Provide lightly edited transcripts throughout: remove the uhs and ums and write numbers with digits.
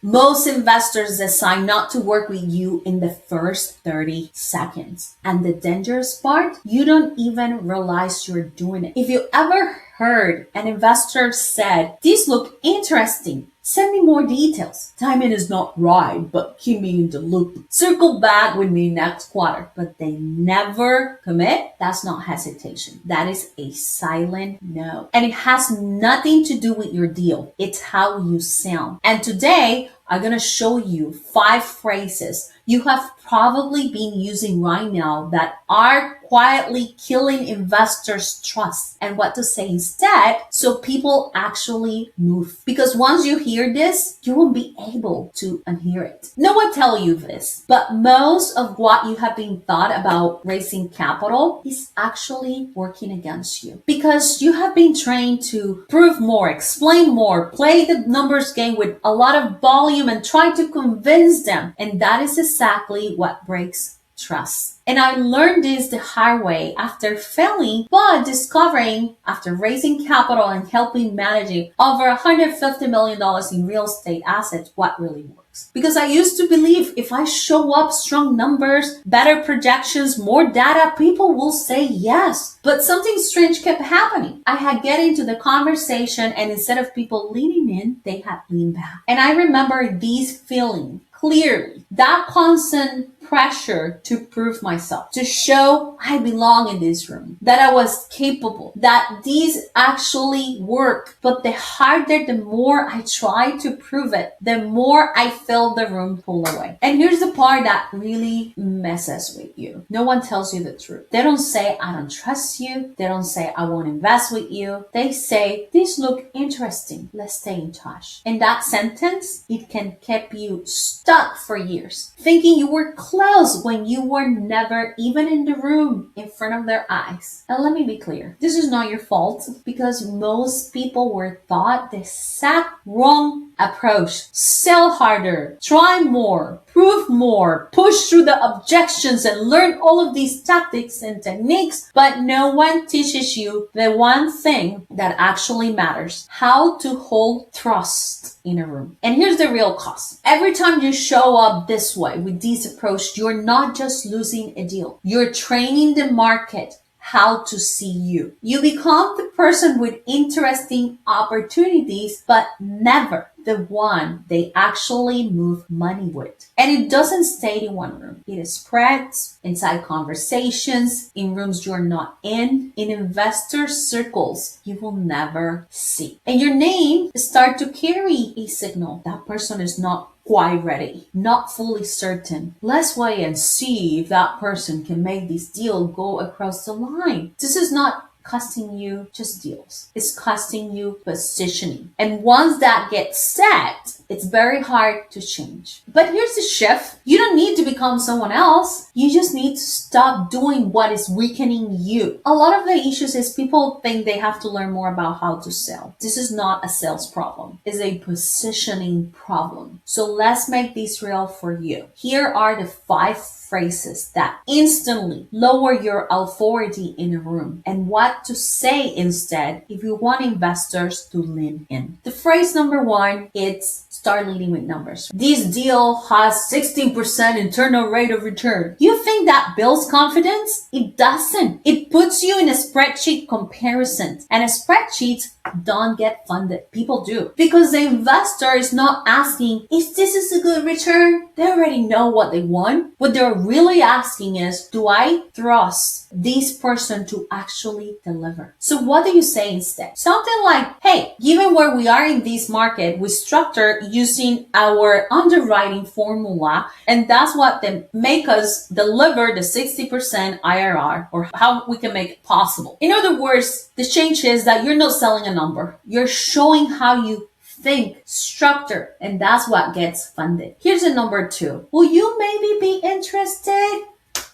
Most investors decide not to work with you in the first 30 seconds. And the dangerous part, you don't even realize you're doing it. If you ever heard an investor said, "These look interesting. Send me more details. Timing is not right, but keep me in the loop. Circle back with me next quarter." But they never commit. That's not hesitation. That is a silent no. And it has nothing to do with your deal. It's how you sound. And today, I'm going to show you 5 phrases you have probably been using right now that are quietly killing investors' trust, and what to say instead so people actually move. Because once you hear this, you won't be able to unhear it. No one tell you this, but most of what you have been thought about raising capital is actually working against you. Because you have been trained to prove more, explain more, play the numbers game with a lot of volume and try to convince them. And that is exactly what breaks trust. And I learned this the hard way after failing, but discovering after raising capital and helping managing over $150 million in real estate assets what really works. Because I used to believe if I show up strong numbers, better projections, more data, people will say yes. But something strange kept happening. I had get into the conversation, and instead of people leaning in, they had leaned back. And I remember these feelings clearly, that constant pressure to prove myself, to show I belong in this room, that I was capable, that these actually work. But the harder, the more I try to prove it, the more I feel the room pull away. And here's the part that really messes with you. No one tells you the truth. They don't say, "I don't trust you." They don't say, "I won't invest with you." They say, "These look interesting. Let's stay in touch." And that sentence, it can keep you stuck for years, thinking you were close when you were never even in the room in front of their eyes. And let me be clear, this is not your fault, because most people were taught the exact wrong approach. Sell harder, try more, prove more, push through the objections, and learn all of these tactics and techniques, but no one teaches you the one thing that actually matters: how to hold trust in a room. And here's the real cost. Every time you show up this way with this approach, you're not just losing a deal. You're training the market how to see you. You become the person with interesting opportunities, but never the one they actually move money with. And it doesn't stay in one room. It spreads inside conversations, in rooms you're not in investor circles you will never see. And your name start to carry a signal. That person is not quite ready, not fully certain. Let's wait and see if that person can make this deal go across the line. This is not costing you just deals. It's costing you positioning. And once that gets set, it's very hard to change. But here's the shift. You don't need to become someone else. You just need to stop doing what is weakening you. A lot of the issues is people think they have to learn more about how to sell. This is not a sales problem. It's a positioning problem. So let's make this real for you. Here are the 5 phrases that instantly lower your authority in a room, and what to say instead if you want investors to lean in. The phrase number 1, it's start leading with numbers. This deal has 16% internal rate of return. You think that builds confidence? It doesn't. It puts you in a spreadsheet comparison, and spreadsheets don't get funded. People do. Because the investor is not asking, is this a good return? They already know what they want. What they're really asking is, do I trust this person to actually deliver? So what do you say instead? Something like, hey, given where we are in this market, we structure using our underwriting formula, and that's what they make us deliver the 60% IRR, or how we can make it possible. In other words, the change is that you're not selling a number. You're showing how you think, structure, and that's what gets funded. Here's a number 2. Will you maybe be interested?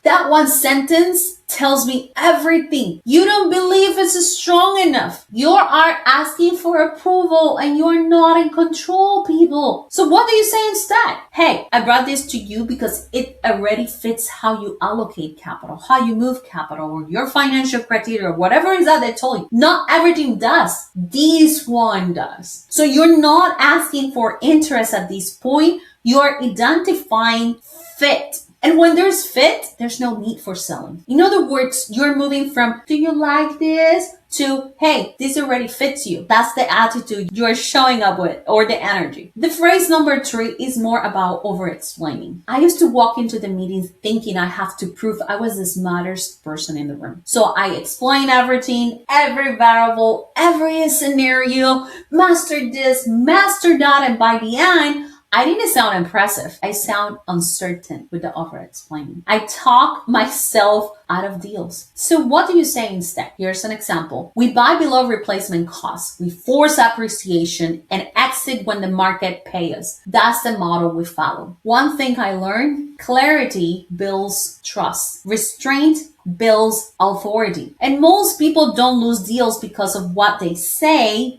That one sentence tells me everything. You don't believe it's strong enough. You are asking for approval and you're not in control, people. So what do you say instead? Hey, I brought this to you because it already fits how you allocate capital, how you move capital, or your financial criteria, or whatever is that they told you. Not everything does. This one does. So you're not asking for interest at this point. You're identifying fit. And when there's fit, there's no need for selling. In other words, you're moving from, do you like this? To, hey, this already fits you. That's the attitude you're showing up with, or the energy. The phrase number 3 is more about over-explaining. I used to walk into the meetings thinking I have to prove I was the smartest person in the room. So I explain everything, every variable, every scenario, master this, master that, and by the end, I didn't sound impressive. I sound uncertain with the over-explaining. I talk myself out of deals. So what do you say instead? Here's an example. We buy below replacement costs. We force appreciation and exit when the market pays us. That's the model we follow. One thing I learned, clarity builds trust. Restraint builds authority. And most people don't lose deals because of what they say.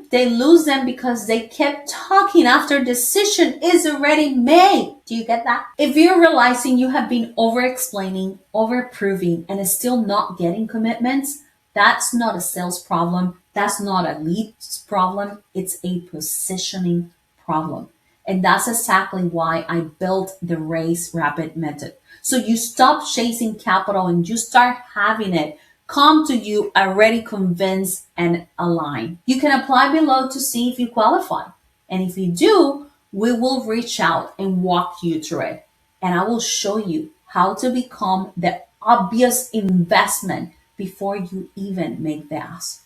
They lose them because they kept talking after decision is already made. Do you get that? If you're realizing you have been over-explaining, over-proving, and is still not getting commitments, that's not a sales problem. That's not a leads problem. It's a positioning problem. And that's exactly why I built the Raise Rapid method. So you stop chasing capital and you start having it come to you already convinced and aligned. You can apply below to see if you qualify. And if you do, we will reach out and walk you through it. And I will show you how to become the obvious investment before you even make the ask.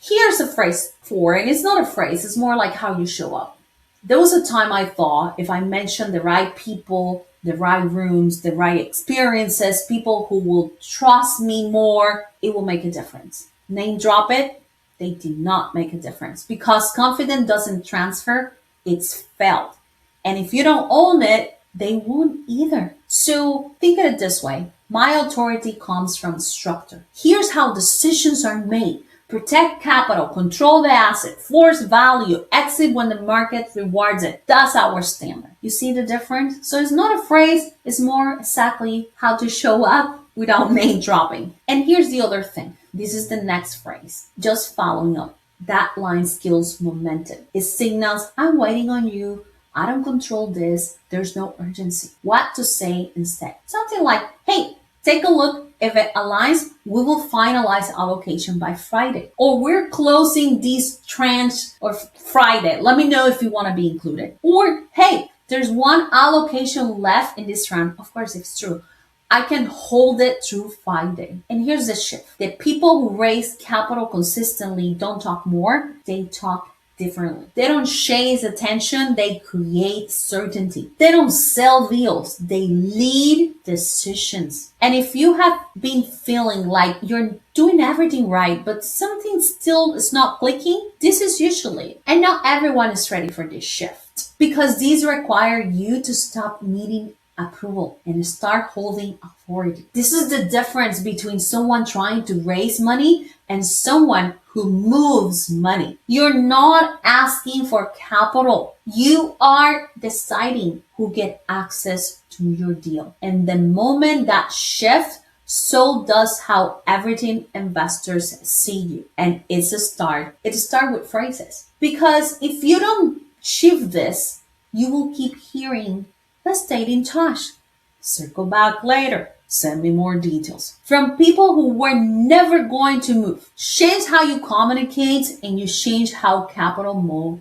Here's a phrase for, and it's not a phrase, it's more like how you show up. There was a time I thought if I mentioned the right people, the right rooms, the right experiences, people who will trust me more, it will make a difference. Name drop it, they do not make a difference because confidence doesn't transfer, it's felt. And if you don't own it, they won't either. So think of it this way. My authority comes from structure. Here's how decisions are made. Protect capital, control the asset, force value, exit when the market rewards it. That's our standard. You see the difference? So it's not a phrase, it's more exactly how to show up without name dropping. And here's the other thing. This is the next phrase. Just following up. That line skills momentum. It signals, I'm waiting on you. I don't control this. There's no urgency. What to say instead? Something like, hey, take a look. If it aligns, we will finalize allocation by Friday. Or we're closing this tranche or Friday. Let me know if you want to be included. Or, hey, there's one allocation left in this round. Of course, it's true. I can hold it through 5 days. And here's the shift. The people who raise capital consistently don't talk more. They talk differently. They don't chase attention, they create certainty. They don't sell deals, they lead decisions. And if you have been feeling like you're doing everything right, but something still is not clicking, this is usually it. And not everyone is ready for this shift because these require you to stop needing approval and start holding authority. This is the difference between someone trying to raise money and someone who moves money. You're not asking for capital. You are deciding who get access to your deal. And the moment that shifts, so does how everything investors see you. And it's a start. It starts with phrases. Because if you don't shift this, you will keep hearing, let's stay in touch. Circle back later. Send me more details. From people who were never going to move. Change how you communicate and you change how capital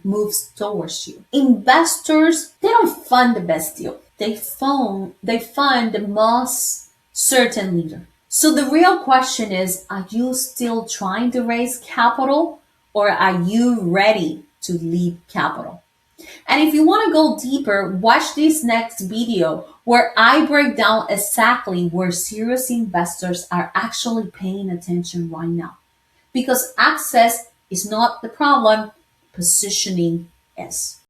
moves towards you. Investors, they don't fund the best deal. They fund the most certain leader. So the real question is, are you still trying to raise capital or are you ready to lead capital? And if you want to go deeper, watch this next video where I break down exactly where serious investors are actually paying attention right now. Because access is not the problem, positioning is.